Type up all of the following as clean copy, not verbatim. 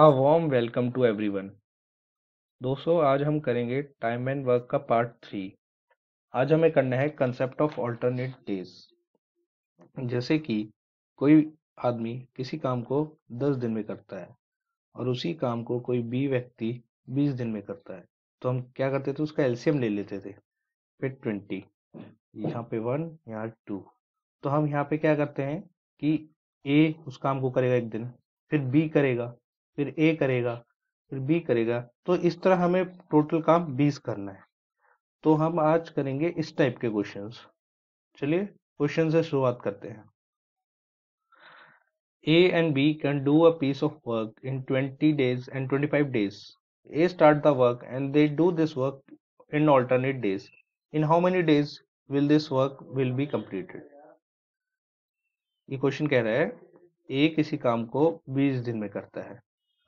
A warm welcome to everyone. दोस्तों, आज हम करेंगे टाइम एंड वर्क का पार्ट 3। आज हमें करना है कंसेप्ट ऑफ अल्टरनेट डेज। जैसे कि कोई आदमी किसी काम को 10 दिन में करता है और उसी काम को कोई बी व्यक्ति 20 दिन में करता है, तो हम क्या करते थे, उसका एलसीएम ले लेते थे। फिर 20, यहाँ पे 1, यहाँ 2। तो हम यहाँ पे क्या करते हैं कि ए उस काम को करेगा एक दिन, फिर बी करेगा, फिर ए करेगा, फिर बी करेगा। तो इस तरह हमें टोटल काम 20 करना है। तो हम आज करेंगे इस टाइप के क्वेश्चंस। चलिए क्वेश्चन से शुरुआत करते हैं। A and B can do a piece of work in 20 days and 25 days. A start the work and they do this work in alternate days. In how many days will this work will be completed? ये question कह रहा है ए किसी काम को 20 दिन में करता है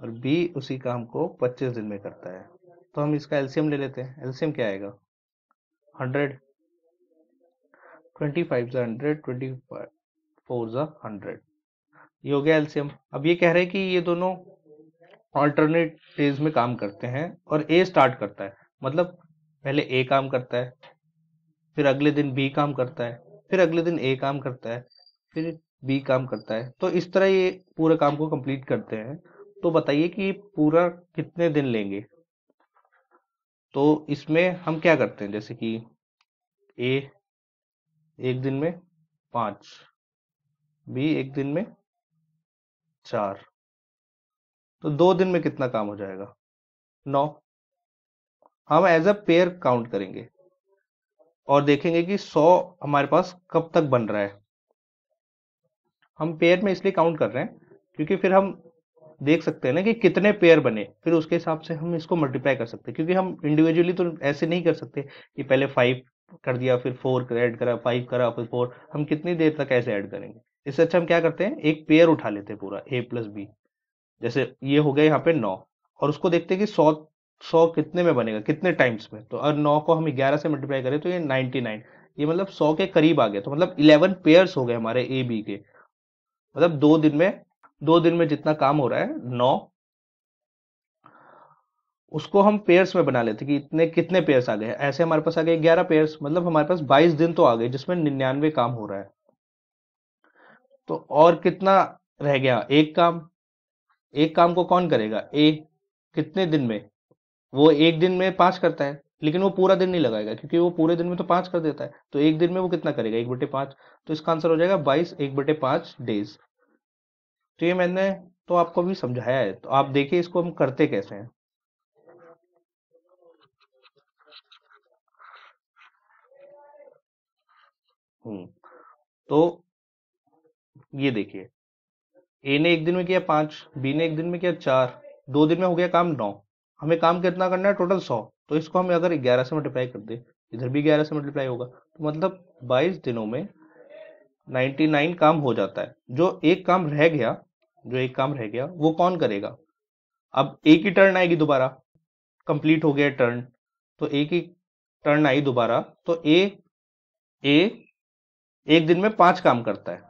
और बी उसी काम को 25 दिन में करता है। तो हम इसका एलसीएम ले लेते हैं। एलसीएम क्या आएगा? 100, 25 ज़ा 100, 24 ज़ा 100। ये हो गया एलसीएम। अब ये कह रहे हैं कि ये दोनों ऑल्टरनेट डेज में काम करते हैं और ए स्टार्ट करता है, मतलब पहले ए काम करता है, फिर अगले दिन बी काम करता है, फिर अगले दिन ए काम करता है, फिर बी काम करता है। तो इस तरह ये पूरे काम को कंप्लीट करते हैं। तो बताइए कि पूरा कितने दिन लेंगे। तो इसमें हम क्या करते हैं, जैसे कि ए एक दिन में 5, बी एक दिन में 4, तो 2 दिन में कितना काम हो जाएगा? 9। हम एज अ पेयर काउंट करेंगे और देखेंगे कि 100 हमारे पास कब तक बन रहा है। हम पेयर में इसलिए काउंट कर रहे हैं क्योंकि फिर हम देख सकते हैं ना कि कितने पेयर बने, फिर उसके हिसाब से हम इसको मल्टीप्लाई कर सकते हैं। क्योंकि हम इंडिविजुअली तो ऐसे नहीं कर सकते कि पहले 5 कर दिया, फिर 4 ऐड करा, 5 करा, फिर 4। हम कितनी देर तक ऐसे ऐड करेंगे? इससे अच्छा हम क्या करते हैं, एक पेयर उठा लेते हैं पूरा ए प्लस बी। जैसे ये हो गया यहाँ पे 9 और उसको देखते हैं कि 100 100 कितने में बनेगा, कितने टाइम्स में। तो अगर 9 को हम 11 से मल्टीप्लाई करें तो ये 99, ये मतलब 100 के करीब आ गया। तो मतलब 11 पेयर्स हो गए हमारे ए बी के। मतलब 2 दिन में जितना काम हो रहा है 9, उसको हम पेयर्स में बना लेते कि इतने कितने पेयर्स आ गए। ऐसे हमारे पास आ गए 11 पेयर्स, मतलब हमारे पास 22 दिन तो आ गए जिसमें 99 काम हो रहा है। तो और कितना रह गया? एक काम। एक काम को कौन करेगा? ए। कितने दिन में? वो एक दिन में 5 करता है, लेकिन वो पूरा दिन नहीं लगाएगा क्योंकि वो पूरे दिन में तो 5 कर देता है। तो एक दिन में वो कितना करेगा? 1/5। तो इसका आंसर हो जाएगा 22 1/5 डेज। तो ये मैंने तो आपको भी समझाया है, तो आप देखिए इसको हम करते कैसे हैं। तो ये देखिए, ए ने एक दिन में किया 5, बी ने एक दिन में किया 4, 2 दिन में हो गया काम 9। हमें काम कितना करना है? टोटल 100। तो इसको हम अगर 11 से मल्टीप्लाई कर दे, इधर भी 11 से मल्टीप्लाई होगा, तो मतलब 22 दिनों में 99 काम हो जाता है। जो एक काम रह गया वो कौन करेगा? अब एक ही टर्न आएगी दोबारा, कंप्लीट हो गया टर्न। तो एक ही टर्न आई दोबारा। तो ए एक दिन में 5 काम करता है,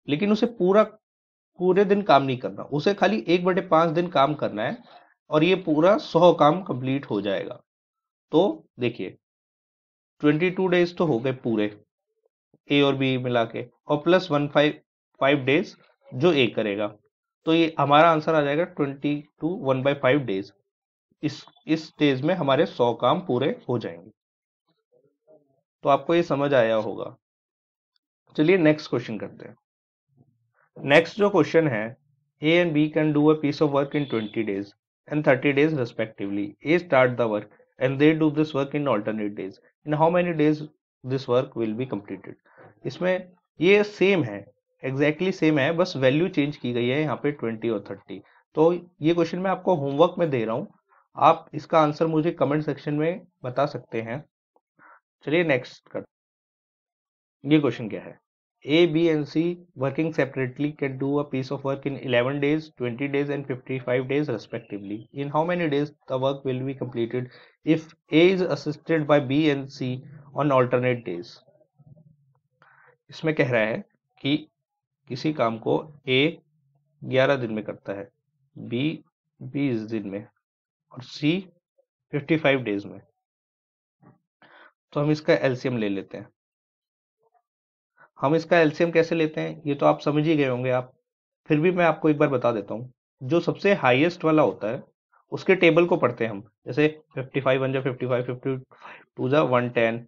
लेकिन उसे पूरे दिन काम नहीं करना, उसे खाली 1/5 दिन काम करना है और ये पूरा 100 काम कंप्लीट हो जाएगा। तो देखिए 22 डेज तो हो गए पूरे ए और बी मिला के, और प्लस 5 डेज जो ए करेगा। तो ये हमारा आंसर आ जाएगा 1/5 डेज। इस डेज में हमारे 100 काम पूरे हो जाएंगे। तो आपको ये समझ आया होगा। चलिए नेक्स्ट क्वेश्चन करते हैं। नेक्स्ट जो क्वेश्चन है, A and B can do a piece of work in 20 days and 30 days respectively. A start the work and they do this work in alternate days. In how many days this work will be completed? इसमें ये same है, exactly same है, बस value change की गई है यहाँ पे 20 और 30। तो ये क्वेश्चन मैं आपको होमवर्क में दे रहा हूँ, आप इसका आंसर मुझे कमेंट सेक्शन में बता सकते हैं। चलिए नेक्स्ट कर। ये क्वेश्चन क्या है? A, B, and C working separately can do a piece of work in 11 days, 20 days, and 55 days respectively. In how many days the work will be completed if A is assisted by B and C on alternate days? इसमें कह रहा है कि किसी काम को A 11 दिन में करता है, बी 20 दिन में और सी 55 डेज में। तो हम इसका एलसीएम ले लेते हैं। हम इसका एलसीएम कैसे लेते हैं ये तो आप समझ ही गए होंगे आप, फिर भी मैं आपको एक बार बता देता हूँ। जो सबसे हाईएस्ट वाला होता है उसके टेबल को पढ़ते हैं हम, जैसे 55 1 जा 55, 52 2 जा 110,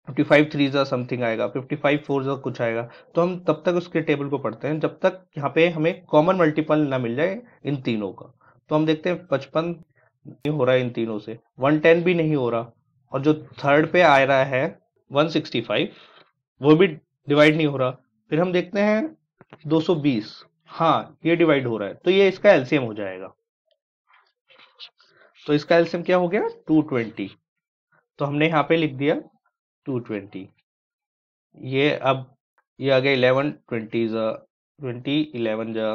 55 3 जा समथिंग आएगा, 55 4 जा कुछ आएगा। तो हम तब तक उसके टेबल को पढ़ते हैं जब तक यहाँ पे हमें कॉमन मल्टीपल ना मिल जाए इन तीनों का। तो हम देखते हैं 55 नहीं हो रहा है इन तीनों से, 110 भी नहीं हो रहा, और जो थर्ड पे आ रहा है 165 वो भी डिवाइड नहीं हो रहा। फिर हम देखते हैं 220, हाँ ये डिवाइड हो रहा है, तो ये इसका एलसीएम हो जाएगा। तो इसका एलसीएम क्या हो गया 220। तो हमने यहाँ पे लिख दिया 220। ये अब ये आ गया 11 20 जा 20 11 जा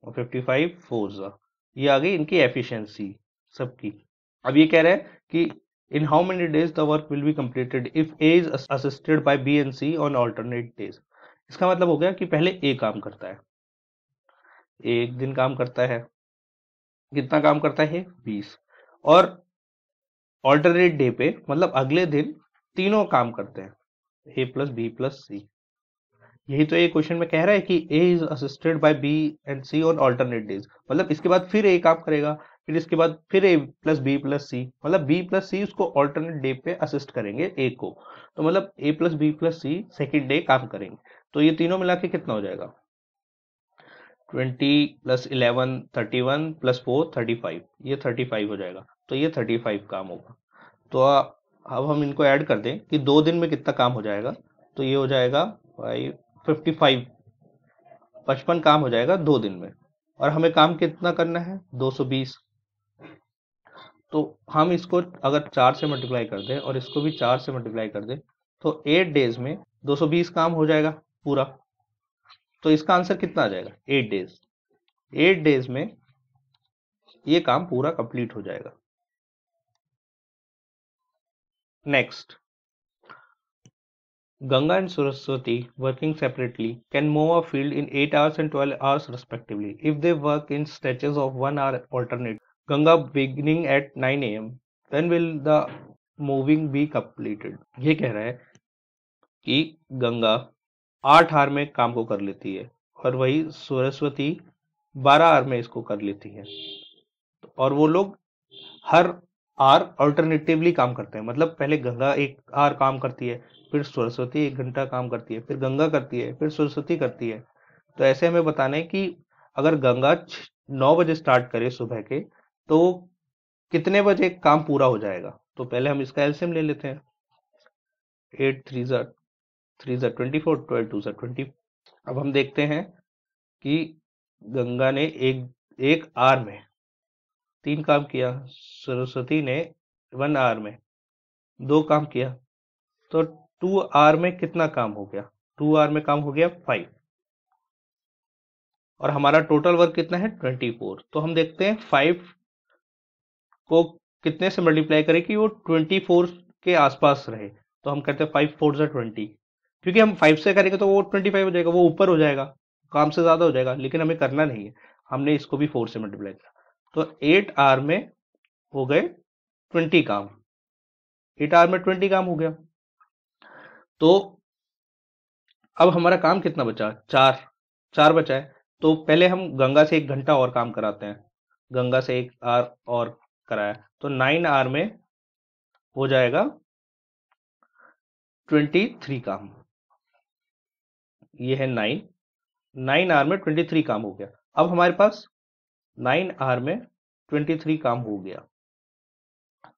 और 55 4 जा, ये आ गई इनकी एफिशिएंसी सबकी। अब ये कह रहा है कि in how many days the work will be completed if A is assisted by B and C on alternate days. इसका मतलब हो गया कि पहले ए काम करता है, एक दिन काम करता है, कितना काम करता है 20, और ऑल्टरनेट डे पे मतलब अगले दिन तीनों काम करते हैं A plus B plus C. यही तो ये क्वेश्चन में कह रहा है कि A is assisted by B and C on alternate days, मतलब इसके बाद फिर ए काम करेगा, फिर इसके बाद फिर ए प्लस बी, मतलब बी प्लस सी उसको ऑल्टरनेट डे पे असिस्ट करेंगे ए को। तो मतलब ए प्लस बी प्लस सी सेकेंड डे काम करेंगे। तो ये तीनों मिला के कितना हो जाएगा 20 प्लस 11 31 प्लस 4 35, ये 35 हो जाएगा। तो ये 35 काम होगा। तो अब हम इनको ऐड कर दें कि 2 दिन में कितना काम हो जाएगा, तो ये हो जाएगा 55 55 काम हो जाएगा 2 दिन में, और हमें काम कितना करना है 220। तो हम इसको अगर 4 से मल्टीप्लाई कर दें और इसको भी 4 से मल्टीप्लाई कर दें तो 8 डेज में 220 काम हो जाएगा पूरा। तो इसका आंसर कितना आ जाएगा 8 डेज। 8 डेज में ये काम पूरा कंप्लीट हो जाएगा। Next, Ganga and Saraswati working separately can mow a field in 8 hours and 12 hours respectively if they work in stretches of 1 hour alternate. Ganga beginning at 9 a.m. When will the moving be completed? ये कह रहा है कि Ganga 8 our में काम को कर लेती है और वही सरस्वती 12 आवर में इसको कर लेती है, और वो लोग हर आर अल्टरनेटिवली काम करते हैं। मतलब पहले गंगा एक आर काम करती है, फिर सरस्वती 1 घंटा काम करती है, फिर गंगा करती है, फिर सरस्वती करती है। तो ऐसे हमें बताना है कि अगर गंगा 9 बजे स्टार्ट करे सुबह के तो कितने बजे काम पूरा हो जाएगा। तो पहले हम इसका एलसीएम ले लेते हैं, 8 3 जा 24, 12 2 जा 20। अब हम देखते हैं कि गंगा ने एक आर में 3 काम किया, सरस्वती ने 1 आवर में 2 काम किया, तो 2 आवर में कितना काम हो गया 2 आवर में काम हो गया 5, और हमारा टोटल वर्क कितना है 24। तो हम देखते हैं 5 को कितने से मल्टीप्लाई करें कि वो 24 के आसपास रहे। तो हम कहते हैं 5 4 जा 20, क्योंकि हम 5 से करेंगे तो वो 25 हो जाएगा, वो ऊपर हो जाएगा, काम से ज्यादा हो जाएगा, लेकिन हमें करना नहीं है, हमने इसको भी 4 से मल्टीप्लाई किया। तो 8 आवर में हो गए 20 काम, 8 आवर में 20 काम हो गया। तो अब हमारा काम कितना बचा 4 बचा है। तो पहले हम गंगा से 1 घंटा और काम कराते हैं, गंगा से 1 आवर और कराया, तो 9 आवर में हो जाएगा 23 काम। ये है 9 आवर में 23 काम हो गया। अब हमारे पास 9 आवर में 23 काम हो गया।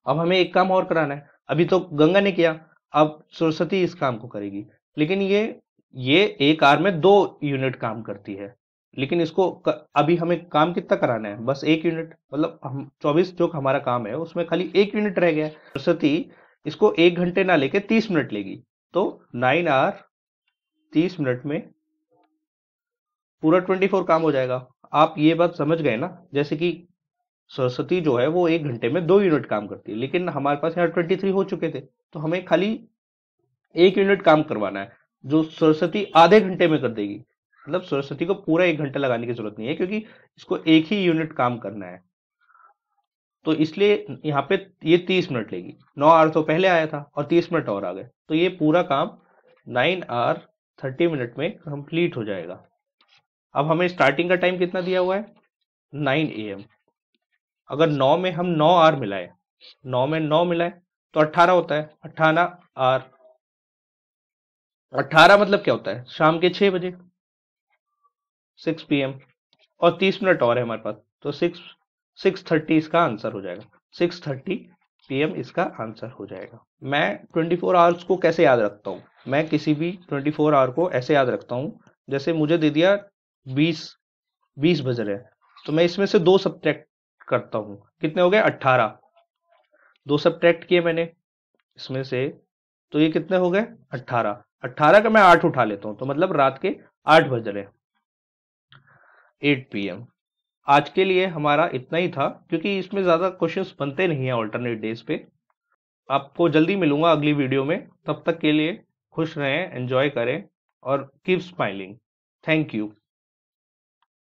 अब हमें एक काम और कराना है, अभी तो गंगा ने किया, अब सरस्वती इस काम को करेगी, लेकिन ये 1 आवर में 2 यूनिट काम करती है, लेकिन इसको अभी हमें काम कितना कराना है बस 1 यूनिट, मतलब हम 24 जो हमारा काम है उसमें खाली 1 यूनिट रह गया है। सरस्वती इसको 1 घंटे ना लेके 30 मिनट लेगी, तो 9 आवर 30 मिनट में पूरा 24 काम हो जाएगा। आप ये बात समझ गए ना, जैसे कि सरस्वती जो है वो 1 घंटे में 2 यूनिट काम करती है, लेकिन हमारे पास यहाँ 23 हो चुके थे, तो हमें खाली 1 यूनिट काम करवाना है जो सरस्वती आधे घंटे में कर देगी। मतलब सरस्वती को पूरा 1 घंटा लगाने की जरूरत नहीं है, क्योंकि इसको एक ही यूनिट काम करना है। तो इसलिए यहाँ पे ये 30 मिनट लेगी। 9 आवर तो पहले आया था और 30 मिनट और आ गए, तो ये पूरा काम 9 आवर 30 मिनट में कंप्लीट हो जाएगा। अब हमें स्टार्टिंग का टाइम कितना दिया हुआ है, 9 AM। अगर 9 में हम 9 आवर मिलाए, 9 में 9 मिलाए तो 18 होता है। 18 आवर, 18 मतलब क्या होता है, शाम के 6 बजे, 6 PM। और 30 मिनट और है हमारे पास, तो 6:30 इसका आंसर हो जाएगा। 6:30 PM इसका आंसर हो जाएगा। मैं 24 आवर्स को कैसे याद रखता हूँ, मैं किसी भी 24 आवर को ऐसे याद रखता हूँ, जैसे मुझे दे दिया 20 बज रहे हैं, तो मैं इसमें से 2 सब्ट्रैक्ट करता हूँ। कितने हो गए, 18। 2 सब्ट्रैक्ट किए मैंने इसमें से, तो ये कितने हो गए, 18। 18 का मैं 8 उठा लेता हूँ, तो मतलब रात के 8 बज रहे, 8 PM। आज के लिए हमारा इतना ही था, क्योंकि इसमें ज्यादा क्वेश्चंस बनते नहीं है ऑल्टरनेट डेज पे। आपको जल्दी मिलूंगा अगली वीडियो में, तब तक के लिए खुश रहें, एंजॉय करें और कीप स्माइलिंग। Thank you.